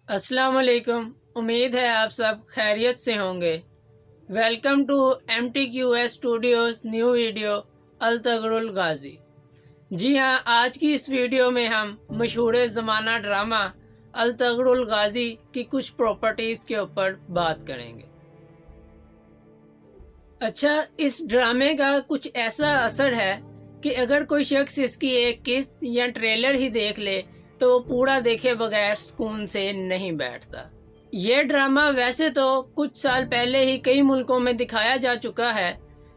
السلام علیکم، امید ہے آپ سب خیریت سے ہوں گے۔ Welcome to MTQS studios new video Ertugrul الغازی۔ جی ہاں، آج کی اس ویڈیو میں ہم مشہور زمانہ ڈرامہ التغر الغازی کی کچھ پراپرٹیز کے اوپر بات کریں گے۔ اچھا، اس ڈرامے کا کچھ ایسا اثر ہے کہ اگر کوئی شخص اس کی ایک قسط یا ٹریلر ہی دیکھ لے تو وہ پورا دیکھے بغیر سکون سے نہیں بیٹھتا۔ یہ ڈرامہ ویسے تو کچھ سال پہلے ہی کئی ملکوں میں دکھایا جا چکا ہے،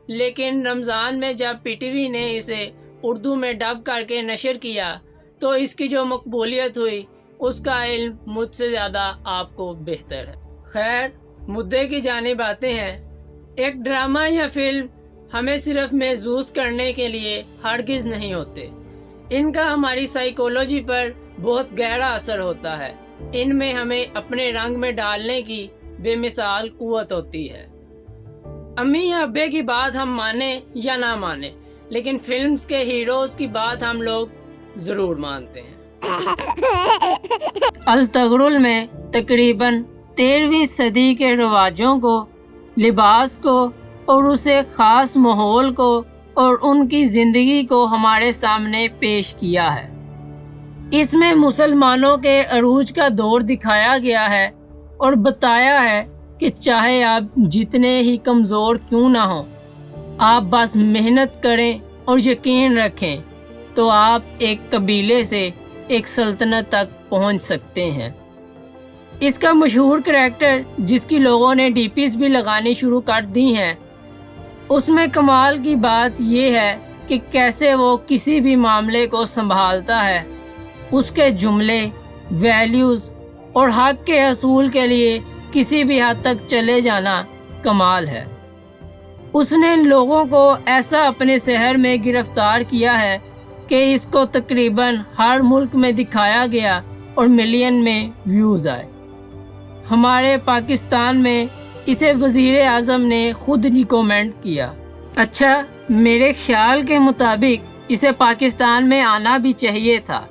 لیکن رمضان میں جب PTV نے اسے اردو میں ڈب کر کے نشر کیا تو اس کی جو مقبولیت ہوئی اس کا علم مجھ سے زیادہ آپ کو بہتر ہے۔ خیر، مدعے کی جانب آتے ہیں۔ ایک ڈرامہ یا فلم ہمیں صرف محظوظ کرنے کے لیے ہرگز نہیں ہوتے، ان کا ہماری سائیکولوجی پر بہت گہرا اثر ہوتا ہے۔ ان میں ہمیں اپنے رنگ میں ڈالنے کی بے مثال قوت ہوتی ہے۔ امی یا ابے کی بات ہم مانیں یا نہ مانیں، لیکن فلمز کے ہیروز کی بات ہم لوگ ضرور مانتے ہیں۔ التغرل میں تقریباً 13ویں صدی کے رواجوں کو، لباس کو اور اسے خاص ماحول کو اور ان کی زندگی کو ہمارے سامنے پیش کیا ہے۔ اس میں مسلمانوں کے عروج کا دور دکھایا گیا ہے اور بتایا ہے کہ چاہے آپ جتنے ہی کمزور کیوں نہ ہوں، آپ بس محنت کریں اور یقین رکھیں تو آپ ایک قبیلے سے ایک سلطنت تک پہنچ سکتے ہیں۔ اس کا مشہور کریکٹر جس کی لوگوں نے DPs بھی لگانی شروع کر دی ہیں، اس میں کمال کی بات یہ ہے کہ کیسے وہ کسی بھی معاملے کو سنبھالتا ہے۔ اس کے جملے، ویلیوز اور حق کے حصول کے لیے کسی بھی حد تک چلے جانا کمال ہے۔ اس نے لوگوں کو ایسا اپنے شہر میں گرفتار کیا ہے کہ اس کو تقریباً ہر ملک میں دکھایا گیا اور ملین میں ویوز آئے۔ ہمارے پاکستان میں اسے وزیر اعظم نے خود ریکمینڈ کیا۔ اچھا، میرے خیال کے مطابق اسے پاکستان میں آنا بھی چاہیے تھا،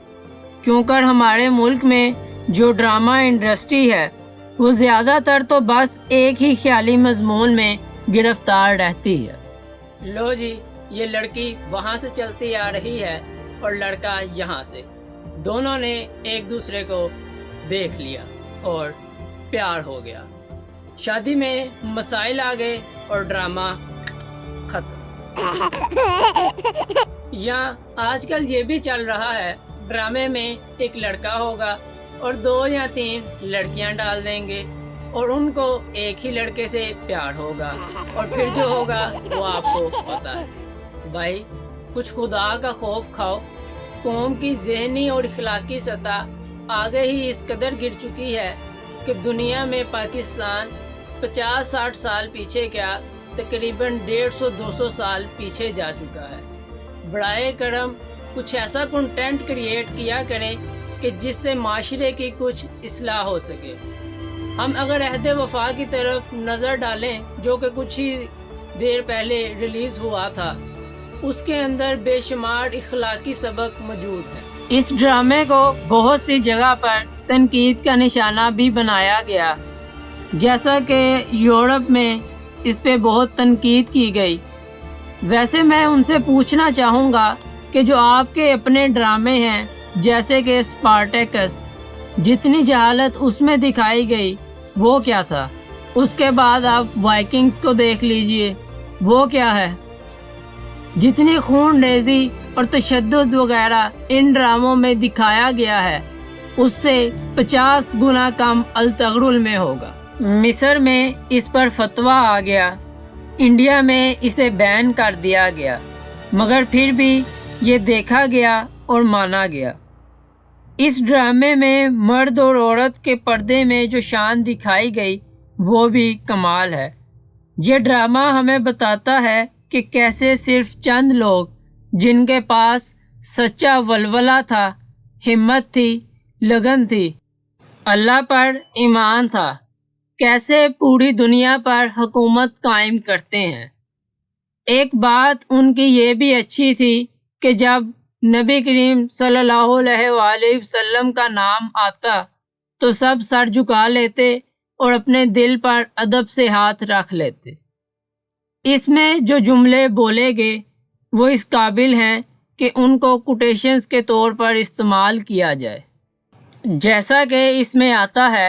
کیونکہ ہمارے ملک میں جو ڈرامہ انڈسٹری ہے وہ زیادہ تر تو بس ایک ہی خیالی مضمون میں گرفتار رہتی ہے۔ لو جی، یہ لڑکی وہاں سے چلتی آ رہی ہے اور لڑکا یہاں سے، دونوں نے ایک دوسرے کو دیکھ لیا اور پیار ہو گیا۔ شادی میں مسائل آ گئے اور ڈرامہ ختم۔ یا آج کل یہ بھی چل رہا ہے، ڈرامے میں ایک لڑکا ہوگا اور 2 یا 3 لڑکیاں ڈال دیں گے اور ان کو ایک ہی لڑکے سے پیار ہوگا، اور پھر جو ہوگا وہ آپ کو پتا ہے۔ بھائی، کچھ خدا کا خوف کھاؤ۔ قوم کی ذہنی اور اخلاقی سطح آگے ہی اس قدر گر چکی ہے کہ دنیا میں پاکستان 50-60 سال پیچھے کیا، تقریباً 150-200 سال پیچھے جا چکا ہے۔ برائے کرم کچھ ایسا کنٹینٹ کریٹ کیا کریں کہ جس سے معاشرے کی کچھ اصلاح ہو سکے۔ ہم اگر عہد وفا کی طرف نظر ڈالیں، جو کہ کچھ ہی دیر پہلے ریلیز ہوا تھا، اس کے اندر بے شمار اخلاقی سبق موجود ہیں۔ اس ڈرامے کو بہت سی جگہ پر تنقید کا نشانہ بھی بنایا گیا، جیسا کہ یورپ میں اس پہ بہت تنقید کی گئی۔ ویسے میں ان سے پوچھنا چاہوں گا کہ جو آپ کے اپنے ڈرامے ہیں جیسے کہ اسپارٹیکس، جتنی جہالت اس میں دکھائی گئی وہ کیا تھا؟ اس کے بعد آپ وائکنگز کو دیکھ لیجئے، وہ کیا ہے؟ جتنی خون ریزی اور تشدد وغیرہ ان ڈراموں میں دکھایا گیا ہے، اس سے 50 گنا کم التغرل میں ہوگا۔ مصر میں اس پر فتویٰ آ گیا، انڈیا میں اسے بین کر دیا گیا، مگر پھر بھی یہ دیکھا گیا اور مانا گیا۔ اس ڈرامے میں مرد اور عورت کے پردے میں جو شان دکھائی گئی وہ بھی کمال ہے۔ یہ ڈرامہ ہمیں بتاتا ہے کہ کیسے صرف چند لوگ جن کے پاس سچا ولولہ تھا، ہمت تھی، لگن تھی، اللہ پر ایمان تھا، کیسے پوری دنیا پر حکومت قائم کرتے ہیں۔ ایک بات ان کی یہ بھی اچھی تھی کہ جب نبی کریم صلی اللہ علیہ وآلہ وسلم کا نام آتا تو سب سر جھکا لیتے اور اپنے دل پر ادب سے ہاتھ رکھ لیتے۔ اس میں جو جملے بولے گئے وہ اس قابل ہیں کہ ان کو کوٹیشنز کے طور پر استعمال کیا جائے، جیسا کہ اس میں آتا ہے،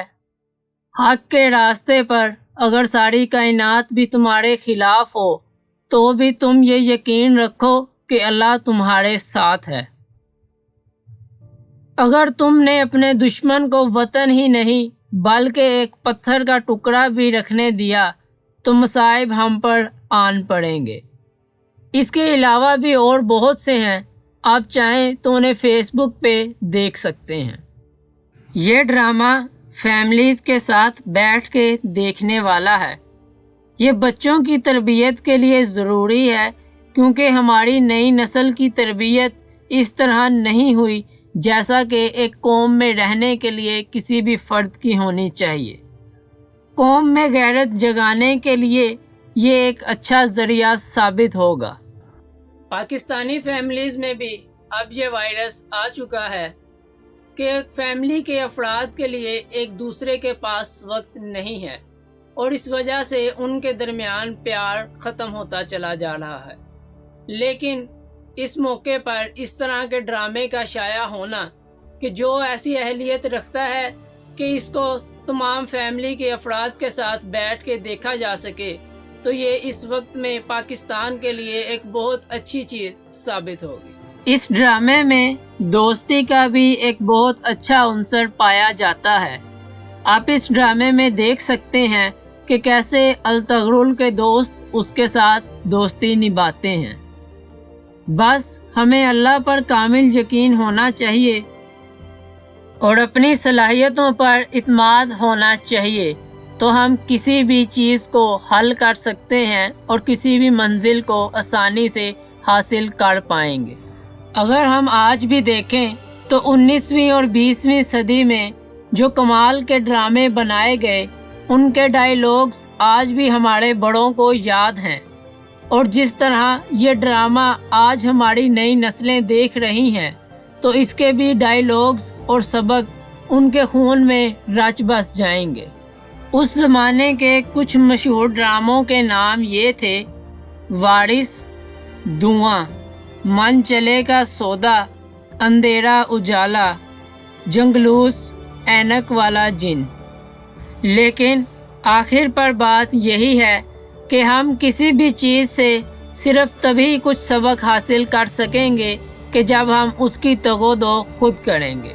حق کے راستے پر اگر ساری کائنات بھی تمہارے خلاف ہو تو بھی تم یہ یقین رکھو کہ اللہ تمہارے ساتھ ہے۔ اگر تم نے اپنے دشمن کو وطن ہی نہیں بلکہ ایک پتھر کا ٹکڑا بھی رکھنے دیا تو مصائب ہم پر آن پڑیں گے۔ اس کے علاوہ بھی اور بہت سے ہیں، آپ چاہیں تو انہیں فیس بک پہ دیکھ سکتے ہیں۔ یہ ڈرامہ فیملیز کے ساتھ بیٹھ کے دیکھنے والا ہے۔ یہ بچوں کی تربیت کے لیے ضروری ہے، کیونکہ ہماری نئی نسل کی تربیت اس طرح نہیں ہوئی جیسا کہ ایک قوم میں رہنے کے لیے کسی بھی فرد کی ہونی چاہیے۔ قوم میں غیرت جگانے کے لیے یہ ایک اچھا ذریعہ ثابت ہوگا۔ پاکستانی فیملیز میں بھی اب یہ وائرس آ چکا ہے کہ ایک فیملی کے افراد کے لیے ایک دوسرے کے پاس وقت نہیں ہے، اور اس وجہ سے ان کے درمیان پیار ختم ہوتا چلا جا رہا ہے۔ لیکن اس موقع پر اس طرح کے ڈرامے کا شائع ہونا کہ جو ایسی اہلیت رکھتا ہے کہ اس کو تمام فیملی کے افراد کے ساتھ بیٹھ کے دیکھا جا سکے، تو یہ اس وقت میں پاکستان کے لیے ایک بہت اچھی چیز ثابت ہوگی۔ اس ڈرامے میں دوستی کا بھی ایک بہت اچھا عنصر پایا جاتا ہے۔ آپ اس ڈرامے میں دیکھ سکتے ہیں کہ کیسے التغرل کے دوست اس کے ساتھ دوستی نبھاتے ہیں۔ بس ہمیں اللہ پر کامل یقین ہونا چاہیے اور اپنی صلاحیتوں پر اعتماد ہونا چاہیے، تو ہم کسی بھی چیز کو حل کر سکتے ہیں اور کسی بھی منزل کو آسانی سے حاصل کر پائیں گے۔ اگر ہم آج بھی دیکھیں تو 19ویں اور 20ویں صدی میں جو کمال کے ڈرامے بنائے گئے، ان کے ڈائیلاگز آج بھی ہمارے بڑوں کو یاد ہیں، اور جس طرح یہ ڈرامہ آج ہماری نئی نسلیں دیکھ رہی ہیں تو اس کے بھی ڈائیلاگز اور سبق ان کے خون میں رچ بس جائیں گے۔ اس زمانے کے کچھ مشہور ڈراموں کے نام یہ تھے: وارث، دھواں، من چلے کا سودا، اندھیرا اجالا، جنگلوس، اینک والا جن۔ لیکن آخر پر بات یہی ہے کہ ہم کسی بھی چیز سے صرف تبھی کچھ سبق حاصل کر سکیں گے کہ جب ہم اس کی تگ و دو خود کریں گے۔